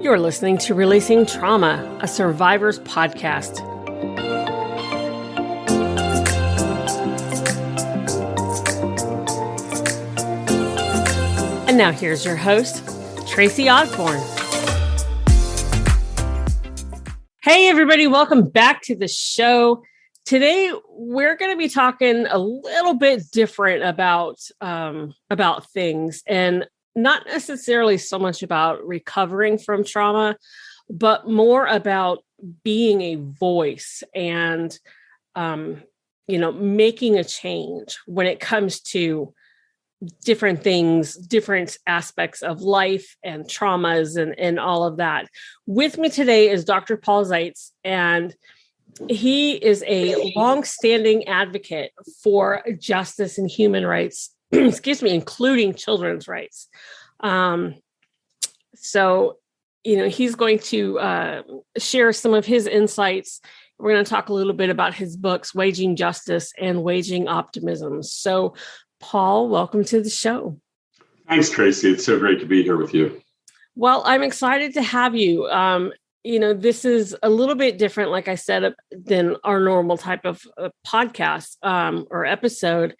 You're listening to Releasing Trauma, a survivor's podcast. And now here's your host, Tracy Osborne. Hey, everybody. Welcome back to the show. Today, we're going to be talking a little bit different about things, and not necessarily so much about recovering from trauma, but more about being a voice and, making a change when it comes to different things, different aspects of life and traumas and all of that. With me today is Dr. Paul Zeitz, and he is a longstanding advocate for justice and human rights, including children's rights. He's going to share some of his insights. We're going to talk a little bit about his books, Waging Justice and Waging Optimism. So, Paul, welcome to the show. Thanks, Tracy. It's so great to be here with you. Well, I'm excited to have you. This is a little bit different, like I said, than our normal type of podcast or episode.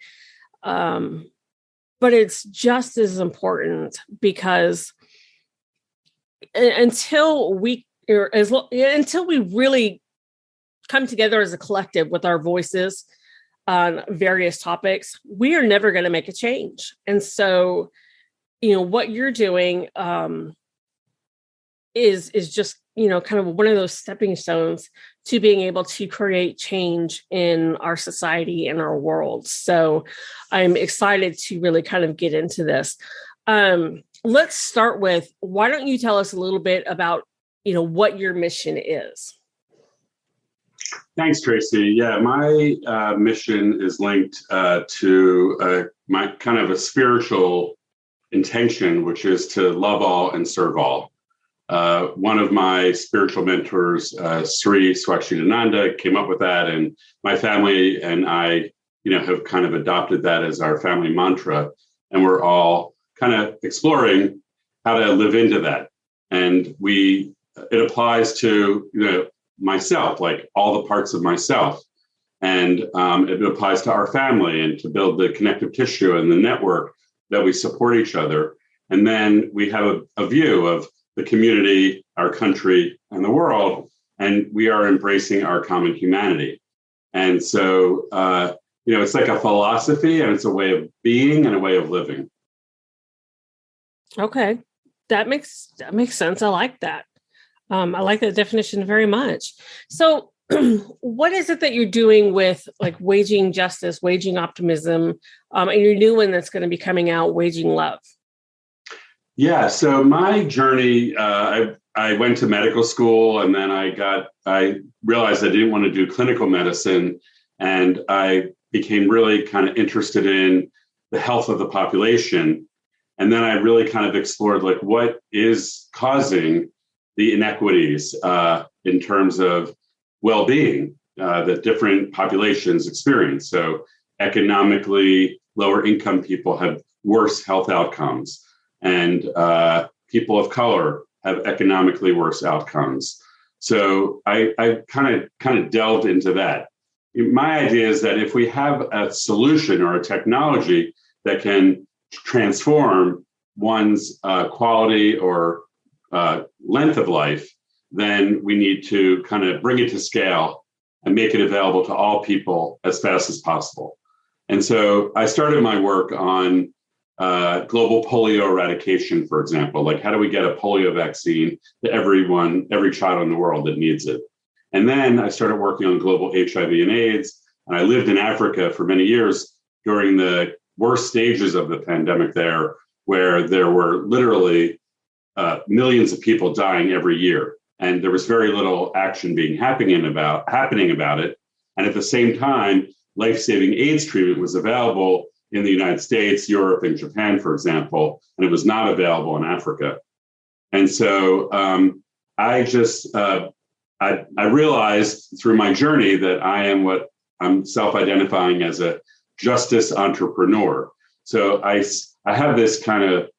But it's just as important because until we really come together as a collective with our voices on various topics, we are never going to make a change. And so, what you're doing is just, kind of one of those stepping stones to being able to create change in our society and our world. So I'm excited to really kind of get into this. Let's start with, why don't you tell us a little bit about, what your mission is? Thanks, Tracy. Yeah, my mission is linked to my kind of a spiritual intention, which is to love all and serve all. One of my spiritual mentors, Sri Swakshitananda, came up with that, and my family and I, have kind of adopted that as our family mantra, and we're all kind of exploring how to live into that. And it applies to, myself, like all the parts of myself. And it applies to our family and to build the connective tissue and the network that we support each other. And then we have a view of the community, our country, and the world, and we are embracing our common humanity. And so, it's like a philosophy, and it's a way of being and a way of living. Okay, that makes sense. I like that. I like that definition very much. So, what is it that you're doing with like Waging Justice, Waging Optimism, and your new one that's going to be coming out, Waging Love? Yeah, so my journey, I went to medical school, and then I realized I didn't want to do clinical medicine, and I became really kind of interested in the health of the population. And then I really kind of explored like what is causing the inequities in terms of well-being that different populations experience. So economically, lower income people have worse health outcomes. And people of color have economically worse outcomes. So I kind of delved into that. My idea is that if we have a solution or a technology that can transform one's quality or length of life, then we need to kind of bring it to scale and make it available to all people as fast as possible. And so I started my work on global polio eradication, for example, like how do we get a polio vaccine to every child in the world that needs it? And then I started working on global HIV and AIDS, and I lived in Africa for many years during the worst stages of the pandemic there, where there were literally millions of people dying every year, and there was very little action happening about it. And at the same time, life-saving AIDS treatment was available in the United States, Europe, and Japan, for example, and it was not available in Africa. And so I realized through my journey that I am what I'm self-identifying as a justice entrepreneur. So I have this kind of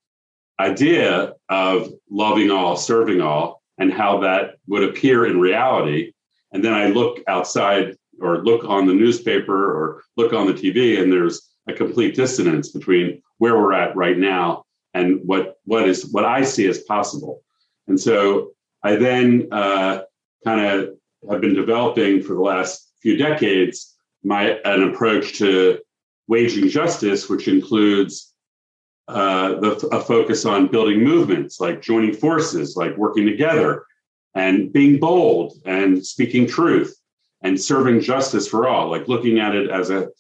idea of loving all, serving all, and how that would appear in reality. And then I look outside or look on the newspaper or look on the TV, and there's a complete dissonance between where we're at right now and what I see as possible. And so I then kind of have been developing for the last few decades an approach to waging justice, which includes a focus on building movements, like joining forces, like working together, and being bold and speaking truth and serving justice for all, like looking at it as a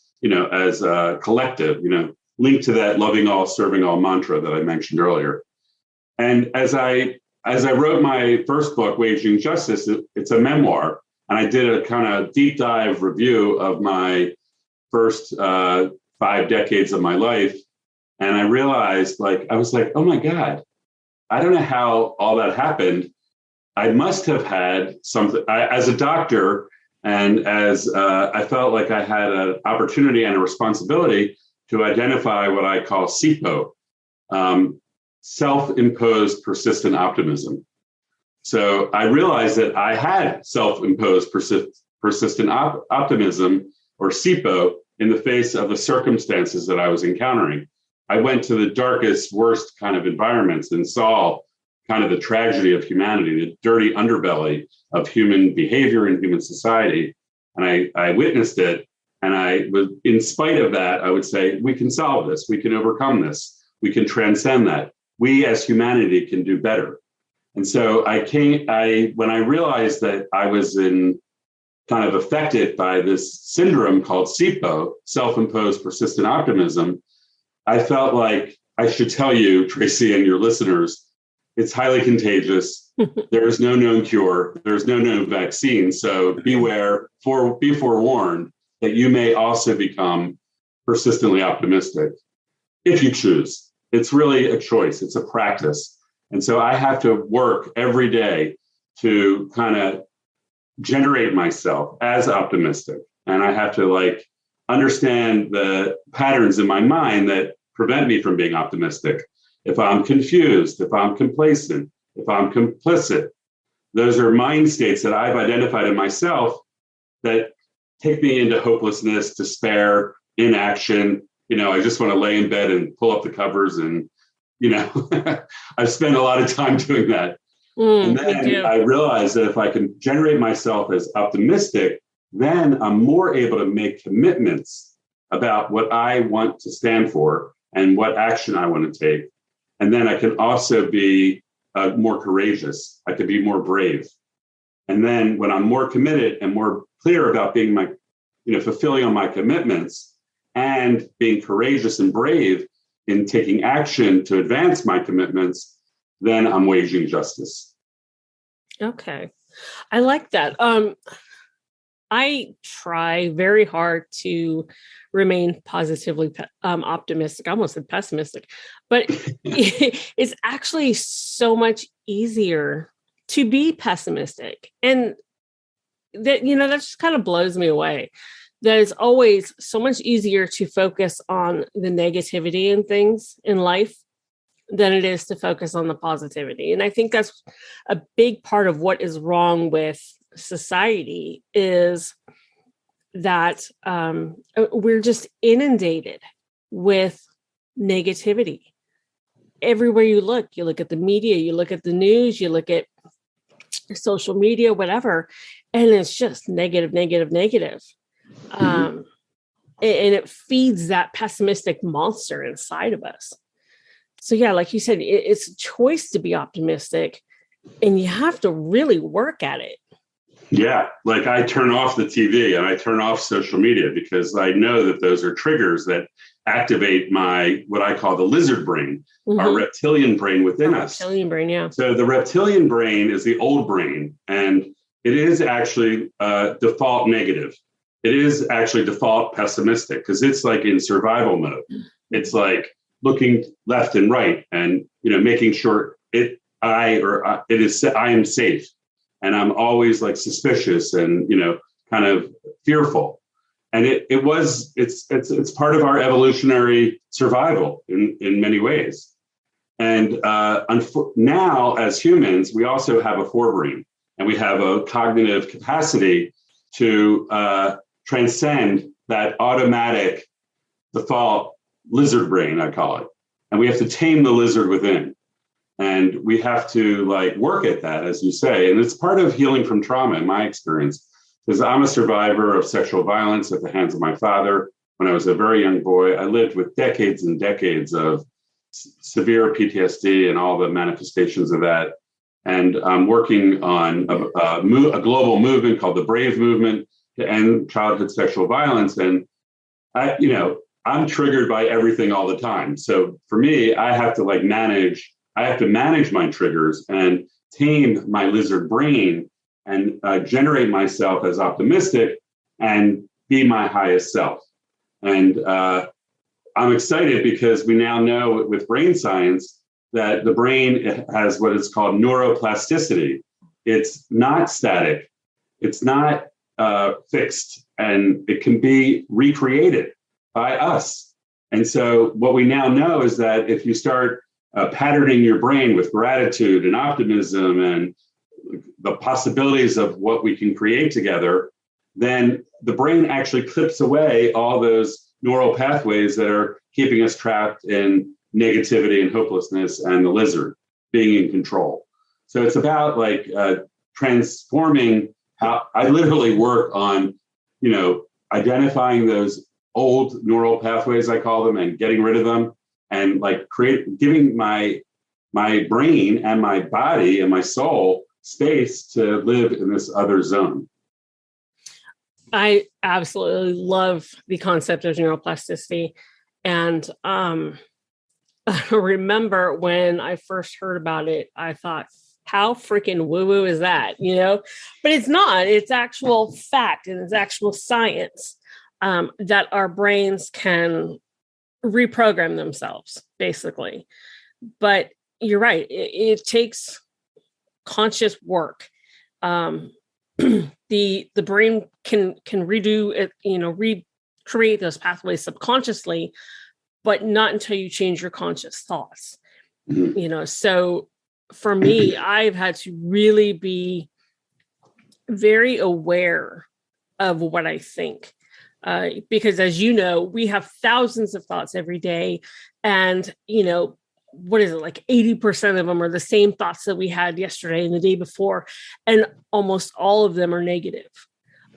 collective, linked to that loving all, serving all mantra that I mentioned earlier. And as I wrote my first book, Waging Justice, it's a memoir, and I did a kind of deep dive review of my first 5 decades of my life. And I realized, I was like, oh my God, I don't know how all that happened. I must have had something as a doctor, and as I felt like I had an opportunity and a responsibility to identify what I call SIPO, self-imposed persistent optimism. So I realized that I had self-imposed persistent optimism, or SIPO, in the face of the circumstances that I was encountering. I went to the darkest, worst kind of environments and saw kind of the tragedy of humanity, the dirty underbelly of human behavior and human society. And I witnessed it. And I was, in spite of that, I would say, we can solve this. We can overcome this. We can transcend that. We as humanity can do better. And so when I realized that I was kind of affected by this syndrome called SIPO, self-imposed persistent optimism, I felt like I should tell you, Tracy, and your listeners, it's highly contagious. There is no known cure. There's no known vaccine. So be forewarned that you may also become persistently optimistic if you choose. It's really a choice. It's a practice. And so I have to work every day to kind of generate myself as optimistic. And I have to understand the patterns in my mind that prevent me from being optimistic. If I'm confused, if I'm complacent, if I'm complicit, those are mind states that I've identified in myself that take me into hopelessness, despair, inaction. I just want to lay in bed and pull up the covers. And, I've spent a lot of time doing that. And then I realized that if I can generate myself as optimistic, then I'm more able to make commitments about what I want to stand for and what action I want to take. And then I can also be more courageous. I can be more brave. And then when I'm more committed and more clear about being fulfilling on my commitments and being courageous and brave in taking action to advance my commitments, then I'm waging justice. Okay. I like that. I try very hard to remain positively optimistic. I almost said pessimistic, but it's actually so much easier to be pessimistic. And that just kind of blows me away. That it's always so much easier to focus on the negativity in things in life than it is to focus on the positivity. And I think that's a big part of what is wrong with society, is that we're just inundated with negativity. Everywhere you look at the media, you look at the news, you look at social media, whatever, and it's just negative. And it feeds that pessimistic monster inside of us. So yeah, like you said, it's a choice to be optimistic, and you have to really work at it. Yeah, I turn off the TV and I turn off social media because I know that those are triggers that activate what I call the lizard brain, our reptilian brain within us. Reptilian brain, yeah. So the reptilian brain is the old brain, and it is actually default negative. It is actually default pessimistic because it's in survival mode. It's looking left and right and making sure I am safe. And I'm always suspicious and, kind of fearful. And it's part of our evolutionary survival in many ways. And now, as humans, we also have a forebrain, and we have a cognitive capacity to transcend that automatic default lizard brain, I call it. And we have to tame the lizard within. And we have to work at that, as you say. And it's part of healing from trauma, in my experience, because I'm a survivor of sexual violence at the hands of my father. When I was a very young boy, I lived with decades and decades of severe PTSD and all the manifestations of that. And I'm working on a global movement called the Brave Movement to end childhood sexual violence. And I'm triggered by everything all the time. So for me, I have to manage my triggers and tame my lizard brain and generate myself as optimistic and be my highest self. And I'm excited because we now know with brain science that the brain has what is called neuroplasticity. It's not static. It's not fixed, and it can be recreated by us. And so what we now know is that if you start patterning your brain with gratitude and optimism and the possibilities of what we can create together, then the brain actually clips away all those neural pathways that are keeping us trapped in negativity and hopelessness and the lizard being in control. So it's about transforming how I literally work on, identifying those old neural pathways, I call them, and getting rid of them, and giving my brain and my body and my soul space to live in this other zone. I absolutely love the concept of neuroplasticity. And I remember when I first heard about it, I thought, how freaking woo-woo is that? But it's not. It's actual fact, and it's actual science that our brains can reprogram themselves, basically. But you're right. It takes conscious work. The brain can redo it, recreate those pathways subconsciously, but not until you change your conscious thoughts. So for me, I've had to really be very aware of what I think. Because as you know, we have thousands of thoughts every day. And, what is it, 80% of them are the same thoughts that we had yesterday and the day before. And almost all of them are negative.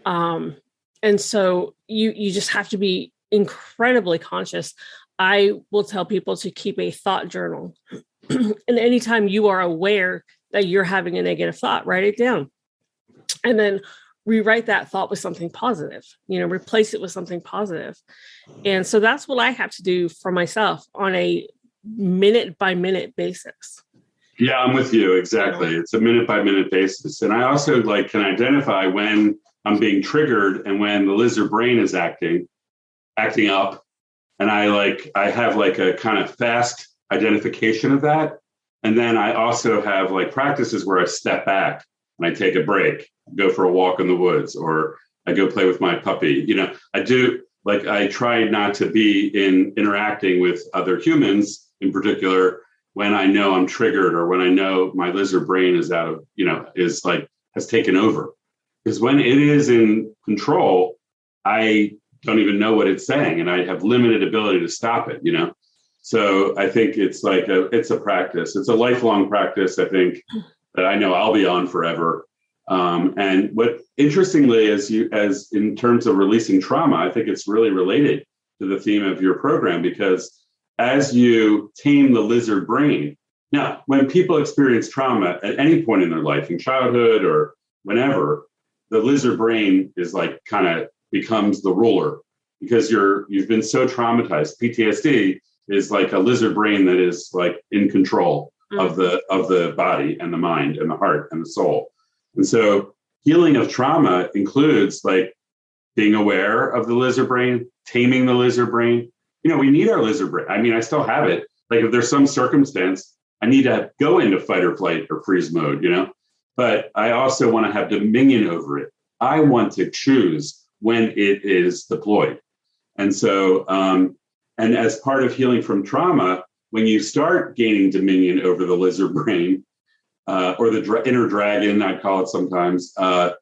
And so you just have to be incredibly conscious. I will tell people to keep a thought journal. And anytime you are aware that you're having a negative thought, write it down. And then rewrite that thought with something positive, replace it with something positive. And so that's what I have to do for myself on a minute by minute basis. Yeah, I'm with you. Exactly. It's a minute by minute basis. And I also can identify when I'm being triggered and when the lizard brain is acting up. And I have a kind of fast identification of that. And then I also have practices where I step back and I take a break, go for a walk in the woods, or I go play with my puppy. I try not to be interacting with other humans in particular when I know I'm triggered or when I know my lizard brain is has taken over. Because when it is in control, I don't even know what it's saying, and I have limited ability to stop it, So I think it's it's a practice. It's a lifelong practice, I think, that I know I'll be on forever. And what interestingly, as in terms of releasing trauma, I think it's really related to the theme of your program, because as you tame the lizard brain, now, when people experience trauma at any point in their life, in childhood or whenever, the lizard brain is kind of becomes the ruler, because you've been so traumatized. PTSD is like a lizard brain that is in control of the body and the mind and the heart and the soul. And so healing of trauma includes being aware of the lizard brain, taming the lizard brain. We need our lizard brain. I mean, I still have it. If there's some circumstance, I need to go into fight or flight or freeze mode, but I also want to have dominion over it. I want to choose when it is deployed. And so, and as part of healing from trauma, when you start gaining dominion over the lizard brain, or the inner dragon, I call it sometimes, then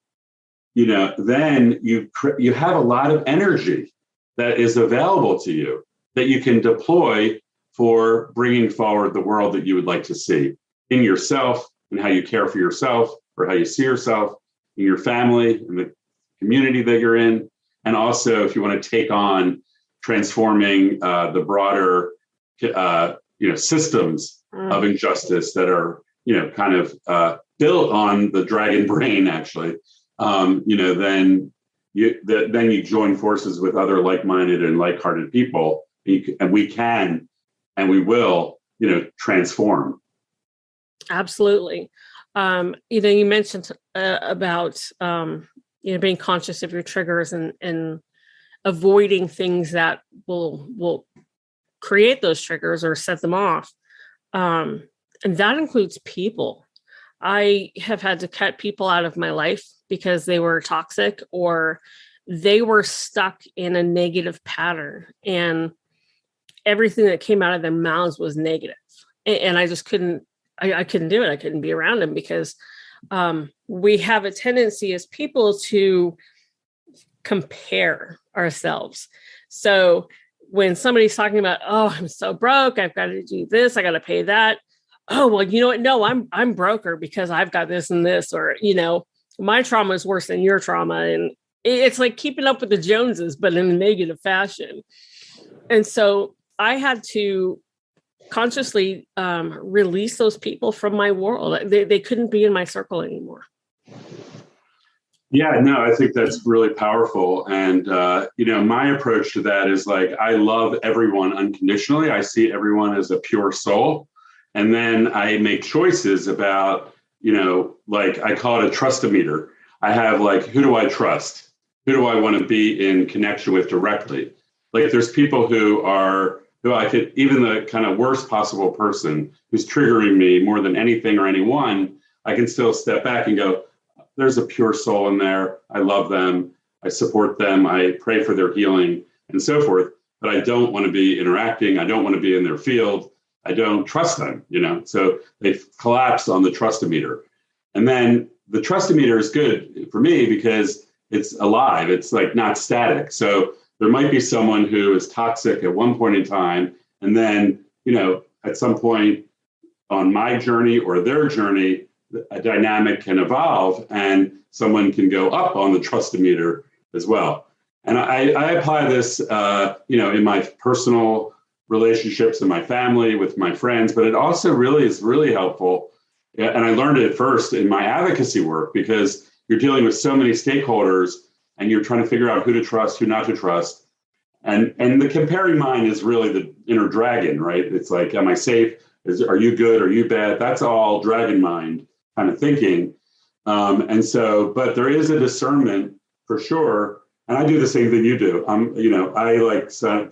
you have a lot of energy that is available to you that you can deploy for bringing forward the world that you would like to see in yourself and how you care for yourself or how you see yourself in your family and the community that you're in. And also, if you want to take on transforming the broader, systems of injustice that are, kind of built on the dragon brain, actually, then you join forces with other like-minded and like-hearted people, and we can and we will, transform. Absolutely. You mentioned about being conscious of your triggers and avoiding things that will create those triggers or set them off. And that includes people. I have had to cut people out of my life because they were toxic or they were stuck in a negative pattern, and everything that came out of their mouths was negative. And I just couldn't do it. I couldn't be around them because we have a tendency as people to compare ourselves. So when somebody's talking about, oh, I'm so broke, I've got to do this, I got to pay that. Oh, well, you know what? No, I'm broker because I've got this and this, or, my trauma is worse than your trauma. And it's like keeping up with the Joneses, but in a negative fashion. And so I had to consciously release those people from my world. They couldn't be in my circle anymore. Yeah, no, I think that's really powerful. And, my approach to that is like, I love everyone unconditionally. I see everyone as a pure soul. And then I make choices about, I call it a trust-o-meter. I have who do I trust? Who do I want to be in connection with directly? Like there's people who I could, even the kind of worst possible person who's triggering me more than anything or anyone, I can still step back and go, there's a pure soul in there. I love them. I support them. I pray for their healing and so forth. But I don't want to be interacting. I don't want to be in their field. I don't trust them, So they collapse on the trust-o-meter. And then the trust-o-meter is good for me because it's alive. It's not static. So there might be someone who is toxic at one point in time. And then, at some point on my journey or their journey, a dynamic can evolve and someone can go up on the trust-o-meter as well. And I apply this, in my personal relationships in my family, with my friends, but it also really is really helpful. And I learned it first in my advocacy work because you're dealing with so many stakeholders and you're trying to figure out who to trust, who not to trust. And the comparing mind is really the inner dragon, right? It's like, am I safe? Are you good? Are you bad? That's all dragon mind kind of thinking. But there is a discernment for sure. And I do the same thing you do. I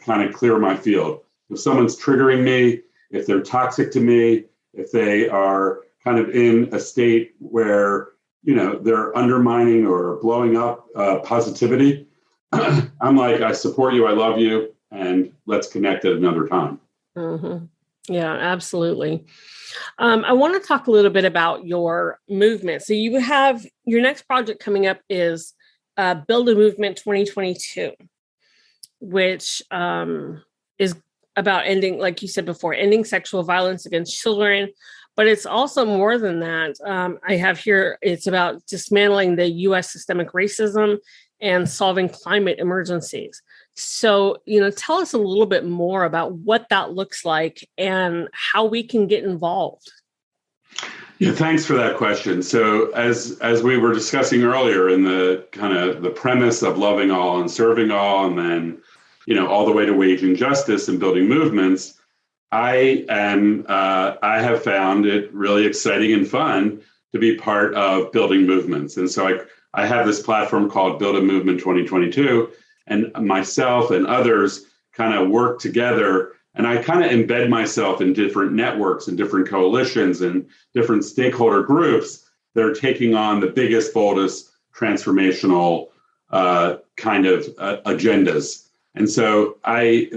kind of clear my field. If someone's triggering me, if they're toxic to me, if they are kind of in a state where, they're undermining or blowing up positivity, I'm like, I support you, I love you, and let's connect at another time. Mm-hmm. Yeah, absolutely. I want to talk a little bit about your movement. So you have your next project coming up is Build a Movement 2022, which is about ending, like you said before, ending sexual violence against children. But it's also more than that. I have here, it's about dismantling the U.S. systemic racism and solving climate emergencies. So, tell us a little bit more about what that looks like and how we can get involved. Yeah, thanks for that question. So as we were discussing earlier in the kind of the premise of loving all and serving all, and then, all the way to waging justice and building movements, I have found it really exciting and fun to be part of building movements. And so I have this platform called Build a Movement 2022, and myself and others kind of work together. And I kind of embed myself in different networks and different coalitions and different stakeholder groups that are taking on the biggest, boldest, transformational kind of agendas. And so I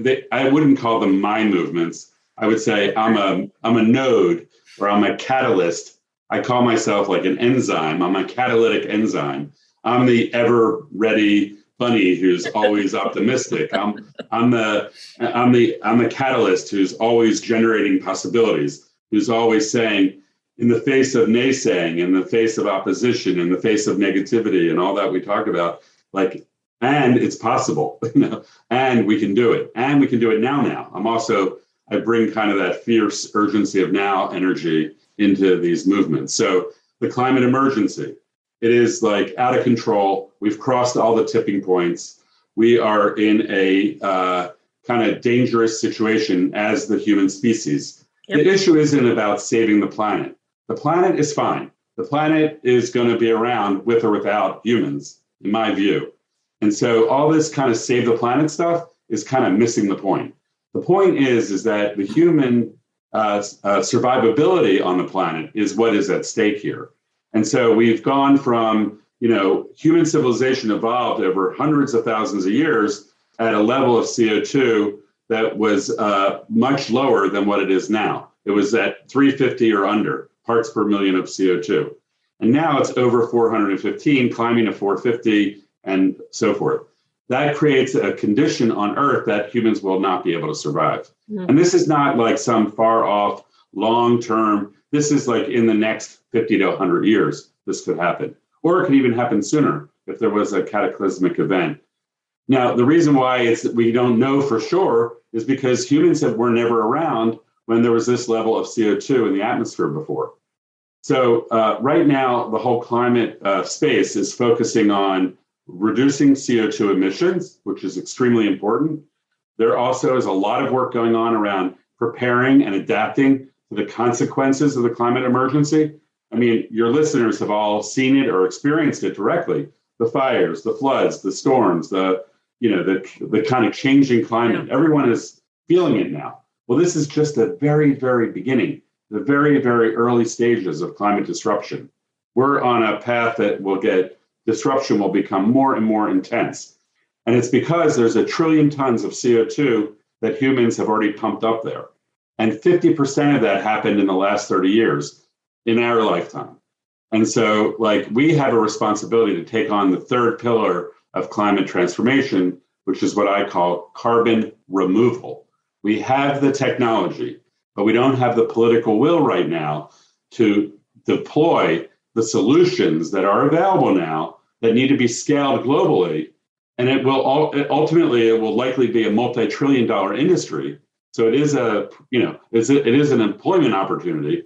wouldn't call them my movements. I would say I'm a node, or I'm a catalyst. I call myself like an enzyme. I'm a catalytic enzyme. I'm the ever ready bunny who's always optimistic. I'm the catalyst who's always generating possibilities, who's always saying, in the face of naysaying, in the face of opposition, in the face of negativity, and all that we talk about, like, and it's possible, and we can do it, and we can do it now. I bring kind of that fierce urgency of now energy into these movements. So the climate emergency, it is like out of control. We've crossed all the tipping points. We are in a kind of dangerous situation as the human species. Yep. The issue isn't about saving the planet. The planet is fine. The planet is going to be around with or without humans, in my view. And so all this kind of save the planet stuff is kind of missing the point. The point is that the human survivability on the planet is what is at stake here. And so we've gone from, human civilization evolved over hundreds of thousands of years at a level of CO2 that was much lower than what it is now. It was at 350 or under parts per million of CO2. And now it's over 415, climbing to 450 and so forth. That creates a condition on Earth that humans will not be able to survive. Mm-hmm. And this is not like some far off, long-term, this is like in the next 50 to 100 years, this could happen. Or it could even happen sooner if there was a cataclysmic event. Now, the reason why we don't know for sure is because humans were never around when there was this level of CO2 in the atmosphere before. So right now, the whole climate space is focusing on reducing CO2 emissions, which is extremely important. There also is a lot of work going on around preparing and adapting to the consequences of the climate emergency. I mean, your listeners have all seen it or experienced it directly. The fires, the floods, the storms, the kind of changing climate. Yeah. Everyone is feeling it now. Well, this is just the very, very beginning, the very, very early stages of climate disruption. We're on a path that disruption will become more and more intense. And it's because there's 1 trillion tons of CO2 that humans have already pumped up there. And 50% of that happened in the last 30 years in our lifetime. And so, we have a responsibility to take on the third pillar of climate transformation, which is what I call carbon removal. We have the technology, but we don't have the political will right now to deploy the solutions that are available now that need to be scaled globally. And it will likely be a multi-trillion-dollar industry. So it is it is an employment opportunity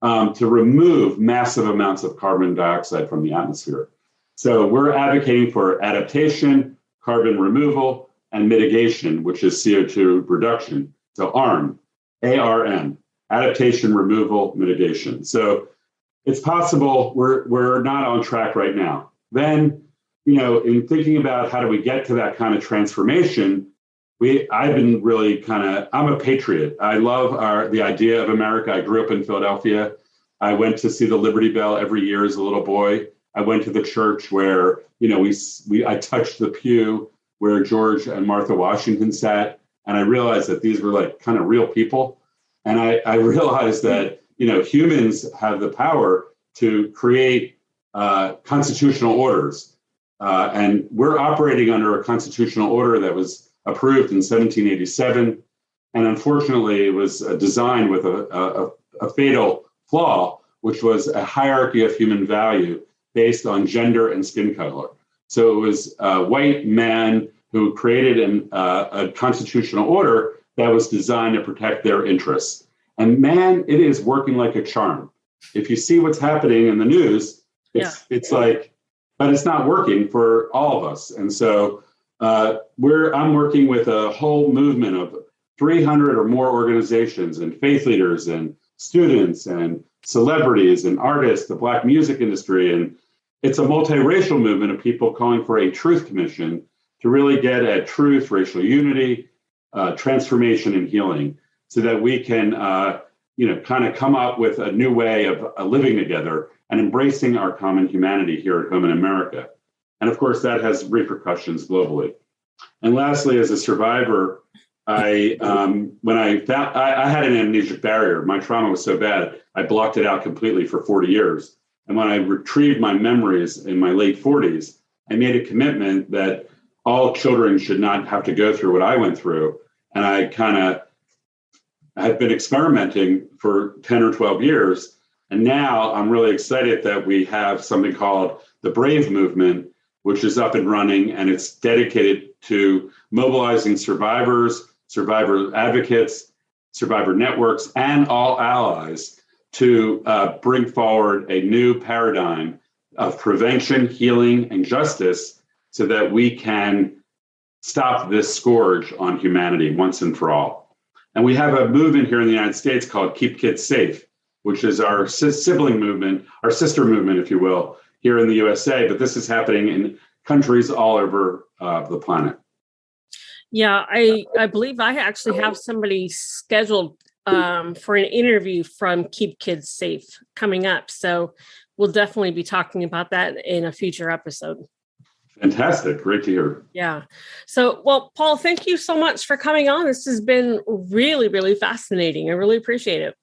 to remove massive amounts of carbon dioxide from the atmosphere. So we're advocating for adaptation, carbon removal, and mitigation, which is CO2 reduction. So ARM, A-R-M, adaptation, removal, mitigation. So it's possible we're not on track right now. Then, in thinking about how do we get to that kind of transformation, I've been really I'm a patriot. I love the idea of America. I grew up in Philadelphia. I went to see the Liberty Bell every year as a little boy. I went to the church where, I touched the pew where George and Martha Washington sat. And I realized that these were kind of real people. And I realized that, humans have the power to create constitutional orders. And we're operating under a constitutional order that was approved in 1787. And unfortunately, it was designed with a fatal flaw, which was a hierarchy of human value based on gender and skin color. So it was a white man who created a constitutional order that was designed to protect their interests. And man, it is working like a charm. If you see what's happening in the news, it's like, but it's not working for all of us. And so I'm working with a whole movement of 300 or more organizations and faith leaders and students and celebrities and artists, the Black music industry. And it's a multiracial movement of people calling for a truth commission to really get at truth, racial unity, transformation, and healing, so that we can, kind of come up with a new way of living together and embracing our common humanity here at home in America. And of course, that has repercussions globally. And lastly, as a survivor, when I found I had an amnesic barrier. My trauma was so bad, I blocked it out completely for 40 years. And when I retrieved my memories in my late 40s, I made a commitment that all children should not have to go through what I went through. And I had been experimenting for 10 or 12 years. And now I'm really excited that we have something called the Brave Movement, which is up and running, and it's dedicated to mobilizing survivors, survivor advocates, survivor networks, and all allies to bring forward a new paradigm of prevention, healing, and justice so that we can stop this scourge on humanity once and for all. And we have a movement here in the United States called Keep Kids Safe, which is our sibling movement, our sister movement, if you will, here in the USA. But this is happening in countries all over the planet. Yeah, I believe I actually have somebody scheduled for an interview from Keep Kids Safe coming up. So we'll definitely be talking about that in a future episode. Fantastic. Great to hear. Yeah. So, well, Paul, thank you so much for coming on. This has been really, really fascinating. I really appreciate it.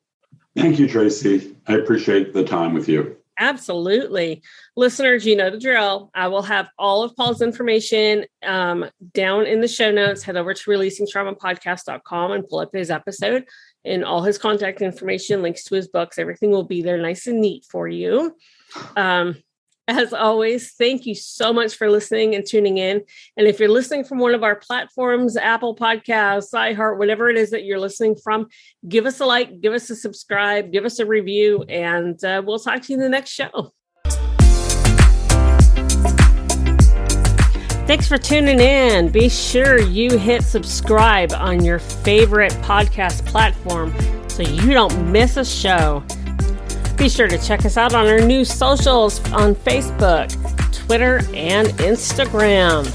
Thank you, Tracy. I appreciate the time with you. Absolutely. Listeners, you know the drill. I will have all of Paul's information down in the show notes. Head over to releasingtraumapodcast.com and pull up his episode, and all his contact information, links to his books. Everything will be there nice and neat for you. As always, thank you so much for listening and tuning in. And if you're listening from one of our platforms, Apple Podcasts, iHeart, whatever it is that you're listening from, give us a like, give us a subscribe, give us a review, and we'll talk to you in the next show. Thanks for tuning in. Be sure you hit subscribe on your favorite podcast platform so you don't miss a show. Be sure to check us out on our new socials on Facebook, Twitter, and Instagram.